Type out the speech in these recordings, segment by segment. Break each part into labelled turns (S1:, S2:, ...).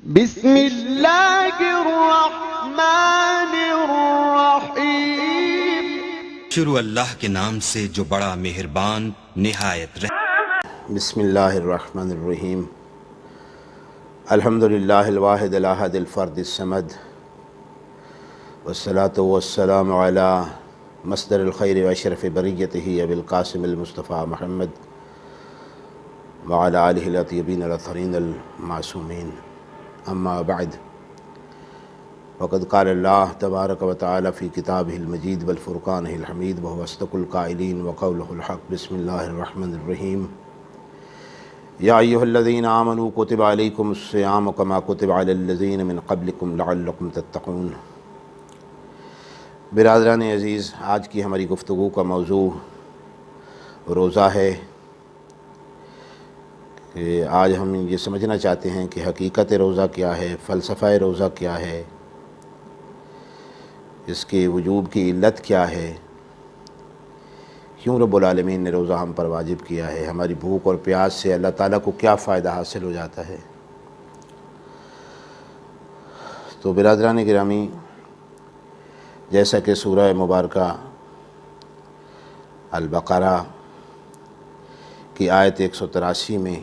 S1: بسم اللہ الرحمن الرحیم۔
S2: شروع اللہ کے نام سے جو بڑا مہربان نہایت
S3: بسم اللہ الرحمن الرحیم۔ الحمدللہ الواحد الاحد الفرد الصمد، والصلاة والسلام علی مصدر الخیر واشرف بریتہ ابی القاسم المصطفیٰ محمد وعلی آلہ الاطیبین الاطہرین المعصومین، اما بعد، وقد قال اللہ تبارک و تعالی فی کتابہ المجید والفرقانہ الحمید وہو اصدق القائلین وقولہ الحق۔ بسم اللہ الرحمن الرحیم۔ یا ایہا الذین آمنوا کتب علیکم الصیام کما کتب علی الذین من قبلکم لعلکم تتقون۔ برادران عزیز، آج کی ہماری گفتگو کا موضوع روزہ ہے۔ کہ آج ہم یہ سمجھنا چاہتے ہیں کہ حقیقت روزہ کیا ہے، فلسفہ روزہ کیا ہے، اس کے وجوب کی علت کیا ہے، کیوں رب العالمین نے روزہ ہم پر واجب کیا ہے، ہماری بھوک اور پیاس سے اللہ تعالیٰ کو کیا فائدہ حاصل ہو جاتا ہے۔ تو برادران گرامی، جیسا کہ سورہ مبارکہ البقرہ کی آیت 183 میں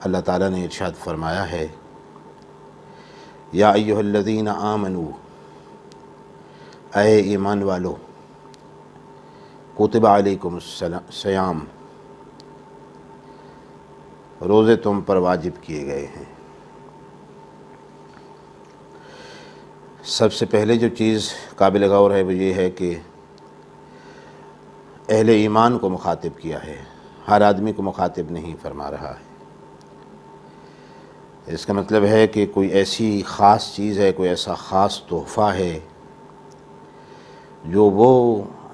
S3: اللہ تعالیٰ نے ارشاد فرمایا ہے، یا ایہا الذین آمنوا، اے ایمان والو، کتب علیکم الصیام، روزے تم پر واجب کیے گئے ہیں۔ سب سے پہلے جو چیز قابل غور ہے وہ یہ ہے کہ اہل ایمان کو مخاطب کیا ہے، ہر آدمی کو مخاطب نہیں فرما رہا ہے۔ اس کا مطلب ہے کہ کوئی ایسی خاص چیز ہے، کوئی ایسا خاص تحفہ ہے جو وہ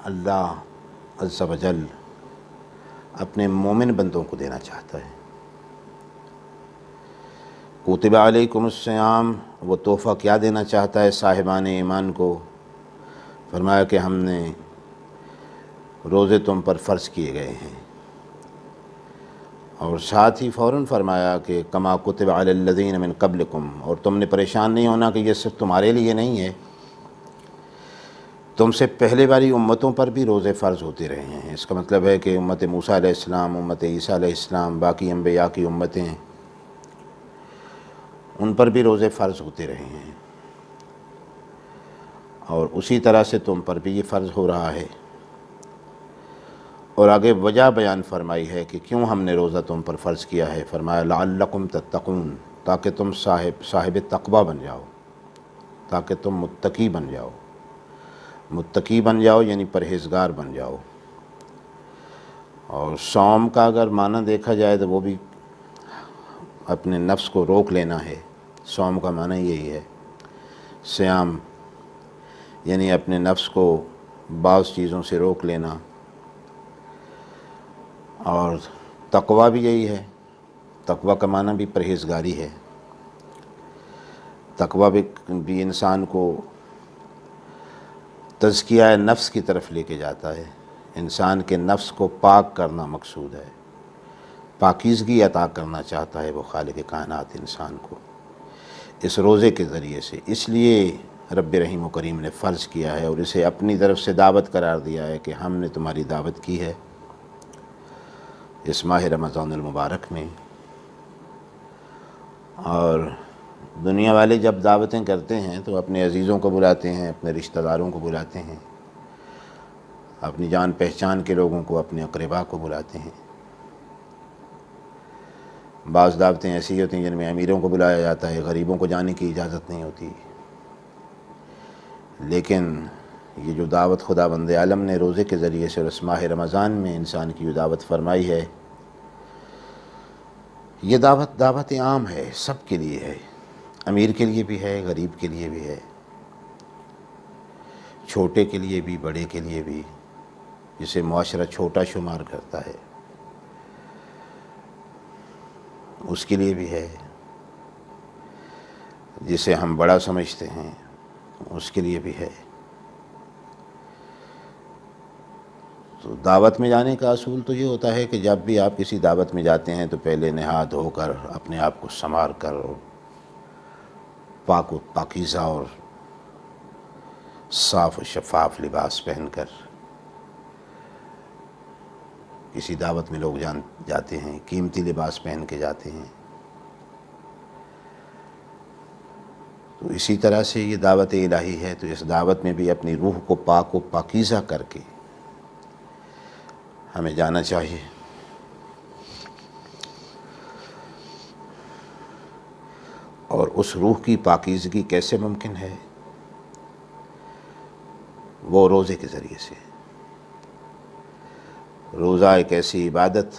S3: اللہ عز و جل اپنے مومن بندوں کو دینا چاہتا ہے۔ کتب علیکم الصیام، وہ تحفہ کیا دینا چاہتا ہے صاحبان ایمان کو؟ فرمایا کہ ہم نے روزے تم پر فرض کیے گئے ہیں، اور ساتھ ہی فوراً فرمایا کہ کما کتب علی الذین من قبلکم، اور تم نے پریشان نہیں ہونا کہ یہ صرف تمہارے لیے نہیں ہے، تم سے پہلے والی امتوں پر بھی روزے فرض ہوتے رہے ہیں۔ اس کا مطلب ہے کہ امت موسیٰ علیہ السلام، امت عیسیٰ علیہ السلام، باقی انبیاء کی امتیں، ان پر بھی روزے فرض ہوتے رہے ہیں، اور اسی طرح سے تم پر بھی یہ فرض ہو رہا ہے۔ اور آگے وجہ بیان فرمائی ہے کہ کیوں ہم نے روزہ تم پر فرض کیا ہے۔ فرمایا لعلکم تتقون، تاکہ تم صاحب تقوی بن جاؤ، تاکہ تم متقی بن جاؤ۔ متقی بن جاؤ یعنی پرہیزگار بن جاؤ۔ اور صوم کا اگر معنی دیکھا جائے تو وہ بھی اپنے نفس کو روک لینا ہے۔ صوم کا معنی یہی ہے، صیام یعنی اپنے نفس کو بعض چیزوں سے روک لینا، اور تقوی بھی یہی ہے۔ تقوی کا معنی بھی پرہیزگاری ہے۔ تقوی بھی انسان کو تزکیہ نفس کی طرف لے کے جاتا ہے، انسان کے نفس کو پاک کرنا مقصود ہے، پاکیزگی عطا کرنا چاہتا ہے وہ خالق کائنات انسان کو اس روزے کے ذریعے سے۔ اس لیے رب رحیم و کریم نے فرض کیا ہے اور اسے اپنی طرف سے دعوت قرار دیا ہے کہ ہم نے تمہاری دعوت کی ہے اس ماہ رمضان المبارک میں۔ اور دنیا والے جب دعوتیں کرتے ہیں تو اپنے عزیزوں کو بلاتے ہیں، اپنے رشتہ داروں کو بلاتے ہیں، اپنی جان پہچان کے لوگوں کو، اپنے اقربا کو بلاتے ہیں۔ بعض دعوتیں ایسی ہوتی ہیں جن میں امیروں کو بلایا جاتا ہے، غریبوں کو جانے کی اجازت نہیں ہوتی۔ لیکن یہ جو دعوت خدا بند عالم نے روزے کے ذریعے سے اور اس ماہ رمضان میں انسان کی جو دعوت فرمائی ہے، یہ دعوت عام ہے، سب کے لیے ہے، امیر کے لیے بھی ہے، غریب کے لیے بھی ہے، چھوٹے کے لیے بھی، بڑے کے لیے بھی، جسے معاشرہ چھوٹا شمار کرتا ہے اس کے لیے بھی ہے، جسے ہم بڑا سمجھتے ہیں اس کے لیے بھی ہے۔ تو دعوت میں جانے کا اصول تو یہ ہوتا ہے کہ جب بھی آپ کسی دعوت میں جاتے ہیں تو پہلے نہا دھو کر اپنے آپ کو سنوار کر اور پاک و پاکیزہ اور صاف و شفاف لباس پہن کر کسی دعوت میں لوگ جاتے ہیں، قیمتی لباس پہن کے جاتے ہیں۔ تو اسی طرح سے یہ دعوت الہی ہے، تو اس دعوت میں بھی اپنی روح کو پاک و پاکیزہ کر کے ہمیں جانا چاہیے۔ اور اس روح کی پاکیزگی کیسے ممکن ہے؟ وہ روزے کے ذریعے سے۔ روزہ ایک ایسی عبادت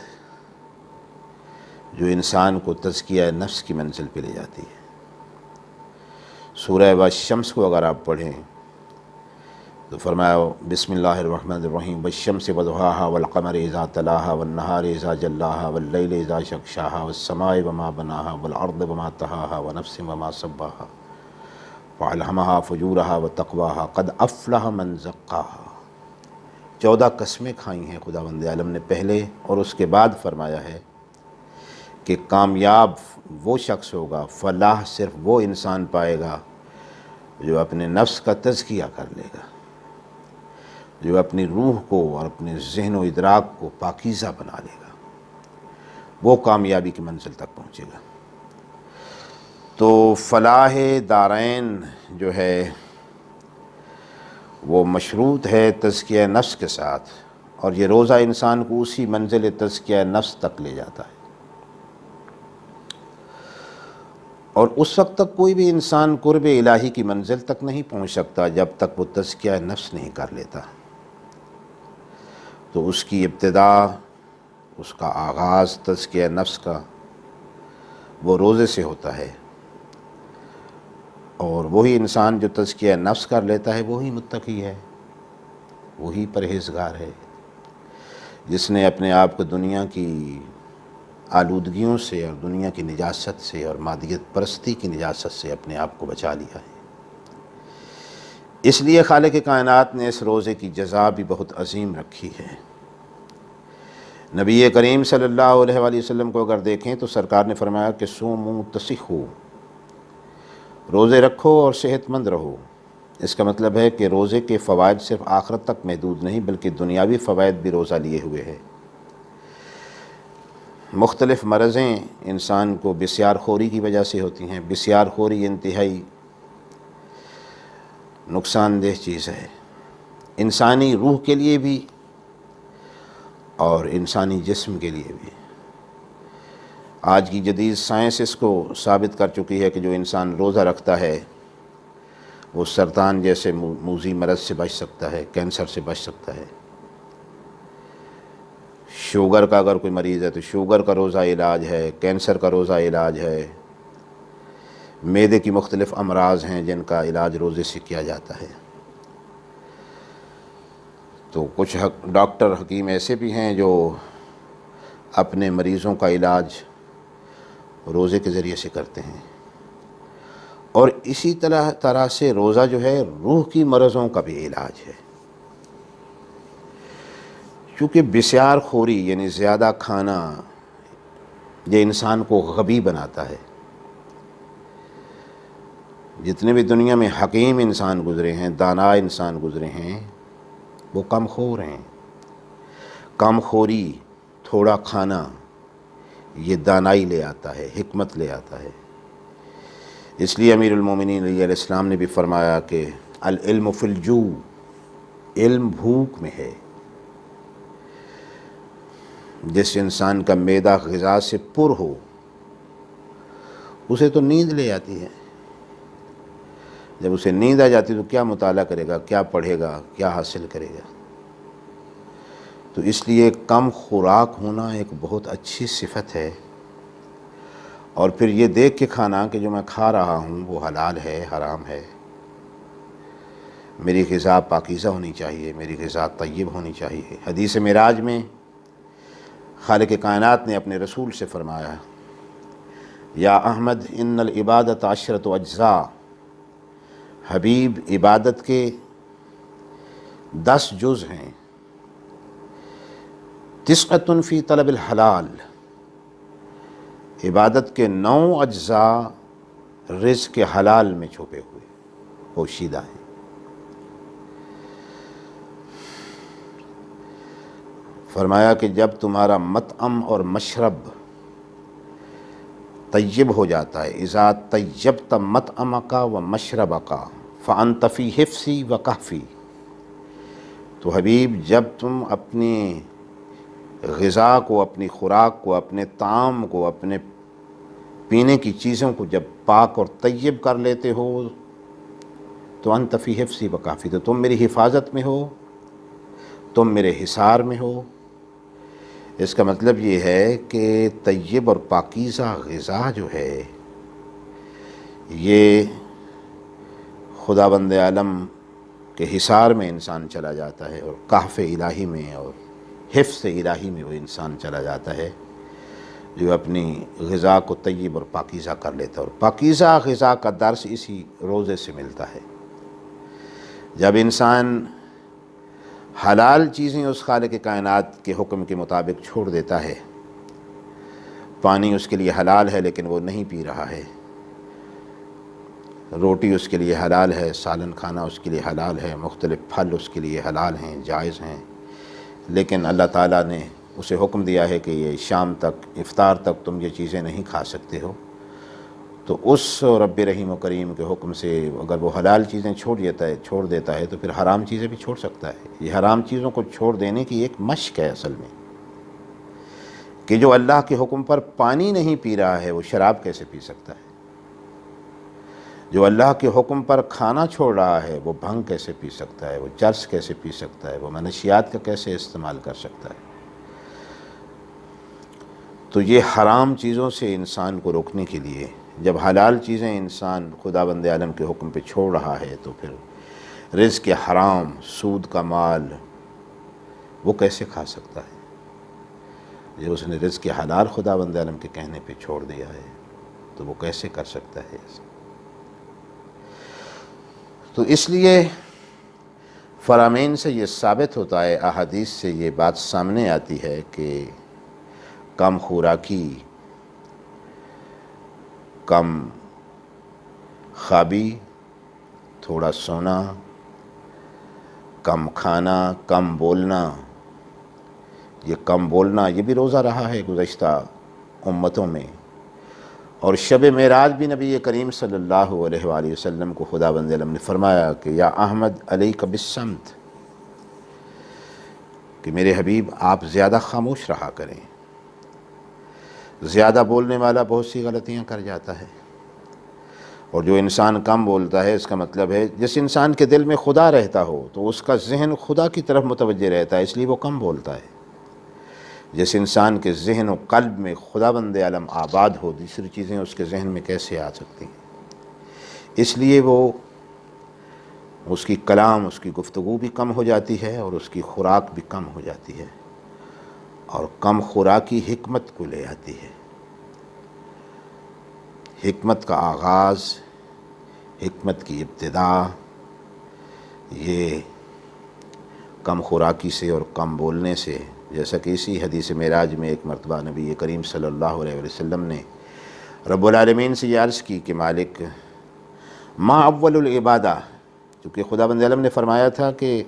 S3: جو انسان کو تزکیہ نفس کی منزل پہ لے جاتی ہے۔ سورہ والشمس کو اگر آپ پڑھیں تو فرمایا بسم اللہ الرحمن الرحیم والشمس وضحاہا والقمر اذا تلاہا والنہار اذا جلاہا واللیل اذا شغشاہا والسماء وما بناہا والارض وما طحاہا ونفس وما سواہا فالہمہا فجورہا وتقواہا قد افلح من زکاہا۔ 14 قسمیں کھائی ہیں خداوند عالم نے پہلے، اور اس کے بعد فرمایا ہے کہ کامیاب وہ شخص ہوگا، فلاح صرف وہ انسان پائے گا جو اپنے نفس کا تزکیہ کر لے گا، جو اپنی روح کو اور اپنے ذہن و ادراک کو پاکیزہ بنا لے گا، وہ کامیابی کی منزل تک پہنچے گا۔ تو فلاح دارین جو ہے وہ مشروط ہے تزکیہ نفس کے ساتھ، اور یہ روزہ انسان کو اسی منزل تزکیہ نفس تک لے جاتا ہے۔ اور اس وقت تک کوئی بھی انسان قرب الہی کی منزل تک نہیں پہنچ سکتا جب تک وہ تزکیہ نفس نہیں کر لیتا۔ تو اس کی ابتدا، اس کا آغاز تزکیہ نفس کا وہ روزے سے ہوتا ہے، اور وہی انسان جو تزکیہ نفس کر لیتا ہے وہی متقی ہے، وہی پرہیزگار ہے، جس نے اپنے آپ کو دنیا کی آلودگیوں سے اور دنیا کی نجاست سے اور مادیت پرستی کی نجاست سے اپنے آپ کو بچا لیا ہے۔ اس لیے خالق کائنات نے اس روزے کی جزا بھی بہت عظیم رکھی ہے۔ نبی کریم صلی اللہ علیہ وآلہ وسلم کو اگر دیکھیں تو سرکار نے فرمایا کہ صوموا تصحوا، روزے رکھو اور صحت مند رہو۔ اس کا مطلب ہے کہ روزے کے فوائد صرف آخرت تک محدود نہیں بلکہ دنیاوی فوائد بھی روزہ لیے ہوئے ہے۔ مختلف مرضیں انسان کو بسیار خوری کی وجہ سے ہوتی ہیں۔ بسیار خوری انتہائی نقصان دہ چیز ہے، انسانی روح کے لیے بھی اور انسانی جسم کے لیے بھی۔ آج کی جدید سائنس اس کو ثابت کر چکی ہے کہ جو انسان روزہ رکھتا ہے وہ سرطان جیسے موذی مرض سے بچ سکتا ہے، کینسر سے بچ سکتا ہے۔ شوگر کا اگر کوئی مریض ہے تو شوگر کا روزہ علاج ہے، کینسر کا روزہ علاج ہے، معدے کی مختلف امراض ہیں جن کا علاج روزے سے کیا جاتا ہے۔ تو کچھ ڈاکٹر حکیم ایسے بھی ہیں جو اپنے مریضوں کا علاج روزے کے ذریعے سے کرتے ہیں، اور اسی طرح سے روزہ جو ہے روح کی مرضوں کا بھی علاج ہے۔ چونکہ بسیار خوری یعنی زیادہ کھانا یہ انسان کو غبی بناتا ہے۔ جتنے بھی دنیا میں حکیم انسان گزرے ہیں، دانا انسان گزرے ہیں، وہ کم خور ہیں۔ کم خوری، تھوڑا کھانا، یہ دانائی لے آتا ہے، حکمت لے آتا ہے۔ اس لیے امیر المومنین علیہ السلام نے بھی فرمایا کہ العلم فی الجوع، علم بھوک میں ہے۔ جس انسان کا معدہ غذا سے پر ہو اسے تو نیند لے آتی ہے۔ جب اسے نیند آ جاتی تو کیا مطالعہ کرے گا، کیا پڑھے گا، کیا حاصل کرے گا؟ تو اس لیے کم خوراک ہونا ایک بہت اچھی صفت ہے، اور پھر یہ دیکھ کے کھانا کہ جو میں کھا رہا ہوں وہ حلال ہے، حرام ہے، میری غذا پاکیزہ ہونی چاہیے، میری غذا طیب ہونی چاہیے۔ حدیث معراج میں خالق کائنات نے اپنے رسول سے فرمایا یا احمد ان العبادت عشرۃ اجزاء، حبیب عبادت کے 10 جز ہیں، تسعۃ فی طلب الحلال، عبادت کے 9 اجزاء رزق کے حلال میں چھپے ہوئے پوشیدہ ہیں۔ فرمایا کہ جب تمہارا مطعم اور مشرب طیب ہو جاتا ہے، اذا طیبت مطعمک و مشربک فانت فی حفظی و کہفی، تو حبیب جب تم اپنی غذا کو، اپنی خوراک کو، اپنے طعام کو، اپنے پینے کی چیزوں کو جب پاک اور طیب کر لیتے ہو تو انت فی حفظی و کہفی، تو تم میری حفاظت میں ہو، تم میرے حصار میں ہو۔ اس کا مطلب یہ ہے کہ طیب اور پاکیزہ غذا جو ہے یہ خداوند عالم کے حصار میں انسان چلا جاتا ہے، اور کہف الہی میں اور حفظ الہی میں وہ انسان چلا جاتا ہے جو اپنی غذا کو طیب اور پاکیزہ کر لیتا ہے۔ اور پاکیزہ غذا کا درس اسی روزے سے ملتا ہے۔ جب انسان حلال چیزیں اس خالق کائنات کے حکم کے مطابق چھوڑ دیتا ہے، پانی اس کے لیے حلال ہے لیکن وہ نہیں پی رہا ہے، روٹی اس کے لیے حلال ہے، سالن کھانا اس کے لیے حلال ہے، مختلف پھل اس کے لیے حلال ہیں، جائز ہیں، لیکن اللہ تعالیٰ نے اسے حکم دیا ہے کہ یہ شام تک، افطار تک تم یہ چیزیں نہیں کھا سکتے ہو، تو اس رب رحیم و کریم کے حکم سے اگر وہ حلال چیزیں چھوڑ دیتا ہے تو پھر حرام چیزیں بھی چھوڑ سکتا ہے۔ یہ حرام چیزوں کو چھوڑ دینے کی ایک مشق ہے اصل میں، کہ جو اللہ کے حکم پر پانی نہیں پی رہا ہے وہ شراب کیسے پی سکتا ہے، جو اللہ کے حکم پر کھانا چھوڑ رہا ہے وہ بھنگ کیسے پی سکتا ہے، وہ چرس کیسے پی سکتا ہے، وہ منشیات کا کیسے استعمال کر سکتا ہے۔ تو یہ حرام چیزوں سے انسان کو روکنے کے لیے جب حلال چیزیں انسان خداوند عالم کے حکم پہ چھوڑ رہا ہے تو پھر رزق حرام، سود کا مال وہ کیسے کھا سکتا ہے؟ جب اس نے رزق حلال خداوند عالم کے کہنے پہ چھوڑ دیا ہے تو وہ کیسے کر سکتا ہے ایسا؟ تو اس لیے فرامین سے یہ ثابت ہوتا ہے، احادیث سے یہ بات سامنے آتی ہے کہ کم خوراکی، کم خوابی، تھوڑا سونا، کم کھانا، کم بولنا، یہ بھی روزہ رہا ہے گزشتہ امتوں میں۔ اور شب معراج بھی نبی کریم صلی اللہ علیہ وآلہ وسلم کو خداوند عالم نے فرمایا کہ یا احمد علیک بالصمت، کہ میرے حبیب آپ زیادہ خاموش رہا کریں۔ زیادہ بولنے والا بہت سی غلطیاں کر جاتا ہے، اور جو انسان کم بولتا ہے اس کا مطلب ہے جس انسان کے دل میں خدا رہتا ہو تو اس کا ذہن خدا کی طرف متوجہ رہتا ہے، اس لیے وہ کم بولتا ہے۔ جس انسان کے ذہن و قلب میں خداوند عالم آباد ہو، دوسری چیزیں اس کے ذہن میں کیسے آ سکتی ہیں؟ اس لیے وہ اس کی کلام، اس کی گفتگو بھی کم ہو جاتی ہے اور اس کی خوراک بھی کم ہو جاتی ہے، اور کم خوراکی حکمت کو لے آتی ہے۔ حکمت کا آغاز، حکمت کی ابتدا یہ کم خوراکی سے اور کم بولنے سے، جیسا کہ اسی حدیث معراج میں ایک مرتبہ نبی کریم صلی اللہ علیہ وسلم نے رب العالمین سے یہ عرض کی کہ مالک ما اول العبادہ، چونکہ خداوند عالم نے فرمایا تھا کہ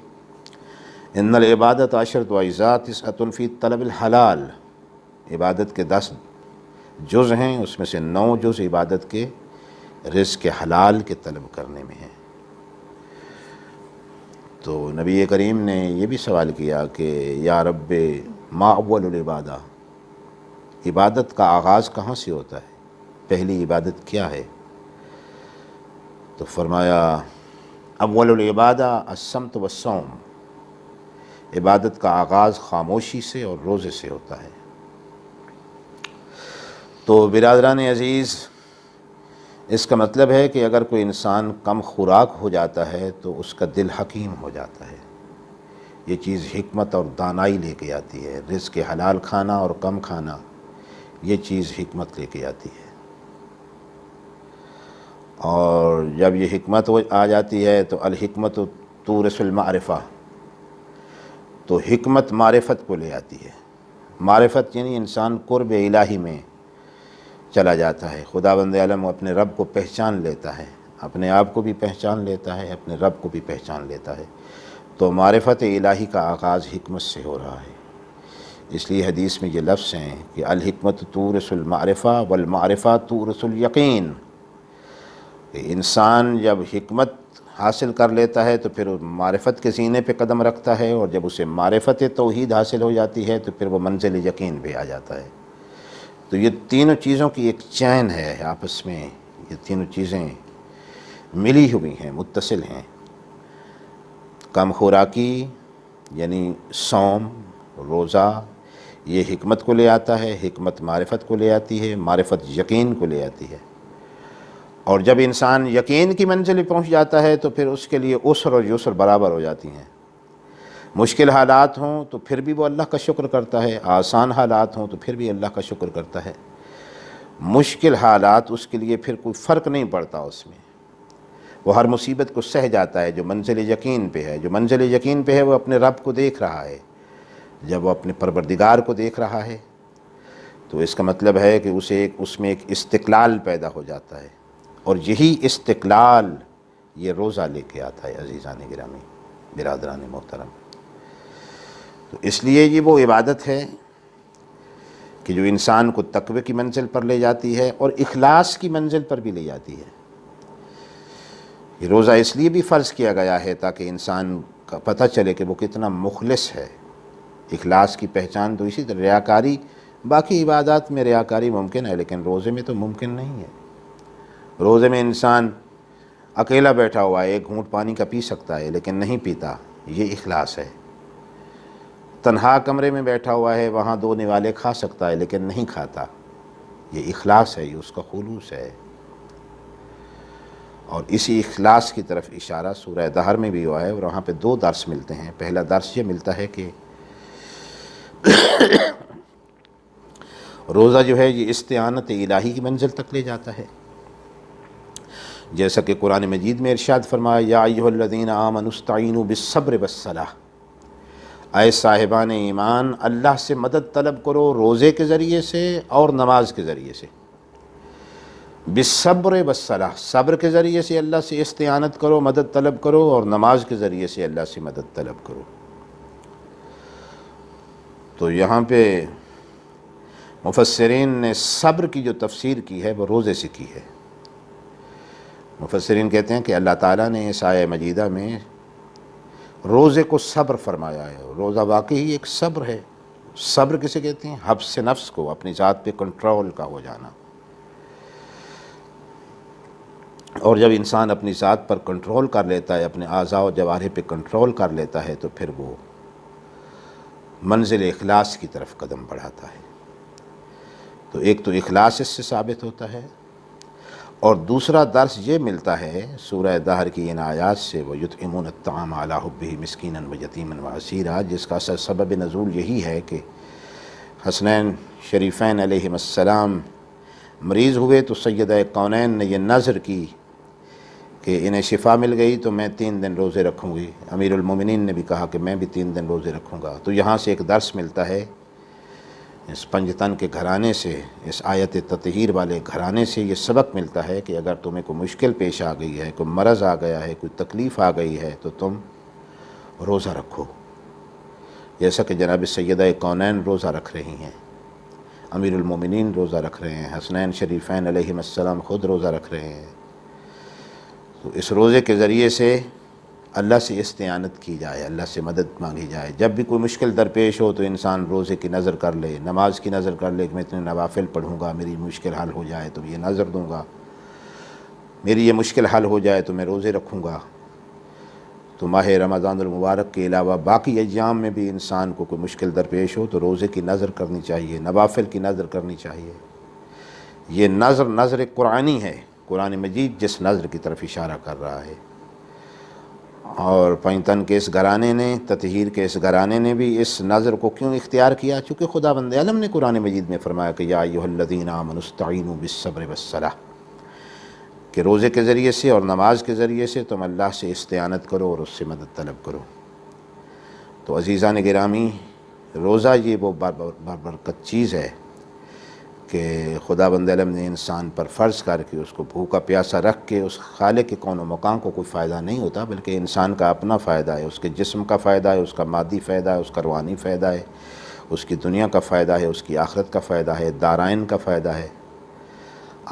S3: ان العبادۃ عشرۃ اجزاء تسعۃ فی طلب الحلال، عبادت کے 10 جز ہیں، اس میں سے 9 جز عبادت کے رزق حلال کے طلب کرنے میں ہیں۔ تو نبی کریم نے یہ بھی سوال کیا کہ یا رب ما اول العبادہ، عبادت کا آغاز کہاں سے ہوتا ہے، پہلی عبادت کیا ہے؟ تو فرمایا اول العبادہ الصمت والصوم، عبادت کا آغاز خاموشی سے اور روزے سے ہوتا ہے۔ تو برادران عزیز، اس کا مطلب ہے کہ اگر کوئی انسان کم خوراک ہو جاتا ہے تو اس کا دل حکیم ہو جاتا ہے۔ یہ چیز حکمت اور دانائی لے کے آتی ہے، رزق حلال کھانا اور کم کھانا، یہ چیز حکمت لے کے آتی ہے۔ اور جب یہ حکمت آ جاتی ہے تو الحکمت تورث المعرفہ، تو حکمت معرفت کو لے آتی ہے۔ معرفت یعنی انسان قرب الہی میں چلا جاتا ہے، خداوند عالم اپنے رب کو پہچان لیتا ہے، اپنے آپ کو بھی پہچان لیتا ہے، اپنے رب کو بھی پہچان لیتا ہے۔ تو معرفت الہی کا آغاز حکمت سے ہو رہا ہے۔ اس لیے حدیث میں یہ لفظ ہیں کہ الحکمت تورث المعرفہ والمعرفہ تورث الیقین، کہ انسان جب حکمت حاصل کر لیتا ہے تو پھر وہ معرفت کے زینے پہ قدم رکھتا ہے، اور جب اسے معرفت توحید حاصل ہو جاتی ہے تو پھر وہ منزل یقین پہ آ جاتا ہے۔ تو یہ تینوں چیزوں کی ایک چین ہے آپس میں، یہ تینوں چیزیں ملی ہوئی ہیں، متصل ہیں۔ کم خوراکی یعنی صوم، روزہ، یہ حکمت کو لے آتا ہے، حکمت معرفت کو لے آتی ہے، معرفت یقین کو لے آتی ہے۔ اور جب انسان یقین کی منزل پہ پہنچ جاتا ہے تو پھر اس کے لیے عسر اور یسر برابر ہو جاتی ہیں۔ مشکل حالات ہوں تو پھر بھی وہ اللہ کا شکر کرتا ہے، آسان حالات ہوں تو پھر بھی اللہ کا شکر کرتا ہے۔ مشکل حالات اس کے لیے پھر کوئی فرق نہیں پڑتا اس میں، وہ ہر مصیبت کو سہ جاتا ہے۔ جو منزل یقین پہ ہے، جو منزل یقین پہ ہے، وہ اپنے رب کو دیکھ رہا ہے۔ جب وہ اپنے پروردگار کو دیکھ رہا ہے تو اس کا مطلب ہے کہ اس میں ایک استقلال پیدا ہو جاتا ہے، اور یہی استقلال یہ روزہ لے کے آتا ہے۔ عزیزان گرامی، برادران محترم، تو اس لیے یہ وہ عبادت ہے کہ جو انسان کو تقوی کی منزل پر لے جاتی ہے اور اخلاص کی منزل پر بھی لے جاتی ہے۔ یہ روزہ اس لیے بھی فرض کیا گیا ہے تاکہ انسان کا پتہ چلے کہ وہ کتنا مخلص ہے۔ اخلاص کی پہچان تو اسی طرح، ریاکاری، باقی عبادات میں ریاکاری ممکن ہے لیکن روزے میں تو ممکن نہیں ہے۔ روزے میں انسان اکیلا بیٹھا ہوا ہے، ایک گھونٹ پانی کا پی سکتا ہے لیکن نہیں پیتا، یہ اخلاص ہے۔ تنہا کمرے میں بیٹھا ہوا ہے، وہاں دو نوالے کھا سکتا ہے لیکن نہیں کھاتا، یہ اخلاص ہے، یہ اس کا خلوص ہے۔ اور اسی اخلاص کی طرف اشارہ سورہ دہر میں بھی ہوا ہے، اور وہاں پہ دو درس ملتے ہیں۔ پہلا درس یہ ملتا ہے کہ روزہ جو ہے یہ استعانت الہی کی منزل تک لے جاتا ہے، جیسا کہ قرآن مجید میں ارشاد فرمایا، یا ایھا الذین آمنوا استعینوا بالصبر والصلاۃ، اے صاحبان ایمان اللہ سے مدد طلب کرو روزے کے ذریعے سے اور نماز کے ذریعے سے۔ بالصبر والصلاۃ، صبر کے ذریعے سے اللہ سے استعانت کرو، مدد طلب کرو، اور نماز کے ذریعے سے اللہ سے مدد طلب کرو۔ تو یہاں پہ مفسرین نے صبر کی جو تفسیر کی ہے وہ روزے سے کی ہے۔ مفسرین کہتے ہیں کہ اللہ تعالیٰ نے اس آیہ مجیدہ میں روزے کو صبر فرمایا ہے۔ روزہ واقعی ایک صبر ہے۔ صبر کسے کہتے ہیں؟ حبس نفس کو، اپنی ذات پہ کنٹرول کا ہو جانا۔ اور جب انسان اپنی ذات پر کنٹرول کر لیتا ہے، اپنے اعضاء و جوارح پہ کنٹرول کر لیتا ہے، تو پھر وہ منزل اخلاص کی طرف قدم بڑھاتا ہے۔ تو ایک تو اخلاص اس سے ثابت ہوتا ہے، اور دوسرا درس یہ ملتا ہے سورہ دہر کی ان آیات سے، وَيُطْعِمُونَ الطَّعَامَ عَلَىٰ حُبِّهِ مِسْكِينًا وَيَتِيمًا وَأَسِيرًا، جس کا اصل سبب نزول یہی ہے کہ حسنین شریفین علیہم السلام مریض ہوئے تو سیدہ کونین نے یہ نذر کی کہ انہیں شفا مل گئی تو میں 3 دن روزے رکھوں گی۔ امیر المومنین نے بھی کہا کہ میں بھی 3 دن روزے رکھوں گا۔ تو یہاں سے ایک درس ملتا ہے اس پنجتن کے گھرانے سے، اس آیت تطہیر والے گھرانے سے یہ سبق ملتا ہے کہ اگر تمہیں کوئی مشکل پیش آ گئی ہے، کوئی مرض آ گیا ہے، کوئی تکلیف آ گئی ہے، تو تم روزہ رکھو، جیسا کہ جناب سیدہ کونین روزہ رکھ رہی ہیں، امیر المومنین روزہ رکھ رہے ہیں، حسنین شریفین علیہم السلام خود روزہ رکھ رہے ہیں۔ تو اس روزے کے ذریعے سے اللہ سے استعانت کی جائے، اللہ سے مدد مانگی جائے۔ جب بھی کوئی مشکل درپیش ہو تو انسان روزے کی نظر کر لے، نماز کی نظر کر لے کہ میں اتنے نوافل پڑھوں گا، میری مشکل حل ہو جائے تو یہ نظر دوں گا، میری یہ مشکل حل ہو جائے تو میں روزے رکھوں گا۔ تو ماہ رمضان المبارک کے علاوہ باقی ایام میں بھی انسان کو کوئی مشکل درپیش ہو تو روزے کی نظر کرنی چاہیے، نوافل کی نظر کرنی چاہیے۔ یہ نظر قرآنی ہے، قرآن مجید جس نظر کی طرف اشارہ کر رہا ہے۔ اور پنجتن کے اس گھرانے نے، تطہیر کے اس گھرانے نے بھی اس نظر کو کیوں اختیار کیا؟ چونکہ خداوند عالم نے قرآن مجید میں فرمایا کہ یا ایھا الذین آمنوا استعینوا بالصبر والصلاۃ، کہ روزے کے ذریعے سے اور نماز کے ذریعے سے تم اللہ سے استعانت کرو اور اس سے مدد طلب کرو۔ تو عزیزان گرامی، روزہ یہ وہ برکت چیز ہے کہ خدا بند علم نے انسان پر فرض کر کے اس کو بھوکا پیاسا رکھ کے اس خالق کے کون و مکان کو کوئی فائدہ نہیں ہوتا، بلکہ انسان کا اپنا فائدہ ہے، اس کے جسم کا فائدہ ہے، اس کا مادی فائدہ ہے، اس کا روحانی فائدہ ہے، اس کی دنیا کا فائدہ ہے، اس کی آخرت کا فائدہ ہے، دارائن کا فائدہ ہے۔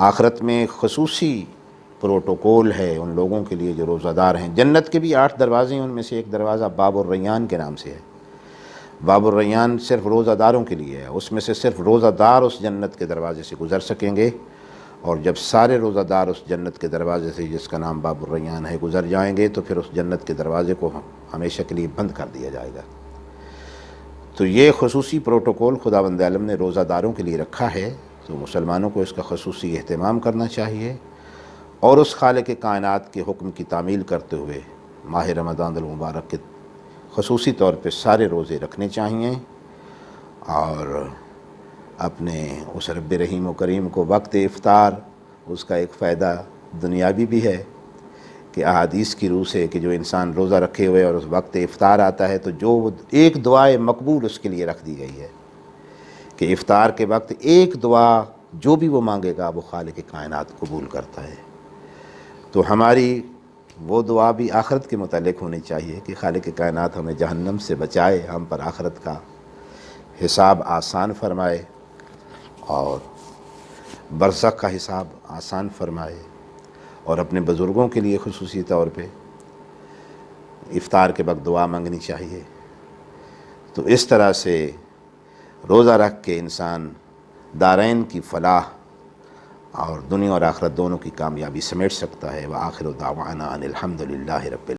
S3: آخرت میں خصوصی پروٹوکول ہے ان لوگوں کے لیے جو روزہ دار ہیں۔ جنت کے بھی 8 دروازے ہیں، ان میں سے ایک دروازہ باب الریان کے نام سے ہے۔ باب الریان صرف روزہ داروں کے لیے ہے، اس میں سے صرف روزہ دار اس جنت کے دروازے سے گزر سکیں گے، اور جب سارے روزہ دار اس جنت کے دروازے سے جس کا نام باب الریان ہے گزر جائیں گے تو پھر اس جنت کے دروازے کو ہمیشہ کے لیے بند کر دیا جائے گا۔ تو یہ خصوصی پروٹوکول خدا بند عالم نے روزہ داروں کے لیے رکھا ہے، تو مسلمانوں کو اس کا خصوصی اہتمام کرنا چاہیے، اور اس خالق کائنات کے حکم کی تعمیل کرتے ہوئے ماہ رمضان المبارک کے خصوصی طور پہ سارے روزے رکھنے چاہیے، اور اپنے اس رب رحیم و کریم کو وقت افطار، اس کا ایک فائدہ دنیاوی بھی ہے کہ احادیث کی روح سے کہ جو انسان روزہ رکھے ہوئے اور اس وقت افطار آتا ہے تو جو ایک دعائے مقبول اس کے لیے رکھ دی گئی ہے کہ افطار کے وقت ایک دعا جو بھی وہ مانگے گا وہ خالق کائنات قبول کرتا ہے۔ تو ہماری وہ دعا بھی آخرت کے متعلق ہونی چاہیے کہ خالق کائنات ہمیں جہنم سے بچائے، ہم پر آخرت کا حساب آسان فرمائے اور برزخ کا حساب آسان فرمائے، اور اپنے بزرگوں کے لیے خصوصی طور پہ افطار کے وقت دعا مانگنی چاہیے۔ تو اس طرح سے روزہ رکھ کے انسان دارین کی فلاح اور دنیا اور آخرت دونوں کی کامیابی سمیٹ سکتا ہے۔ وآخر دعوانا ان الحمد للہ رب العالمین۔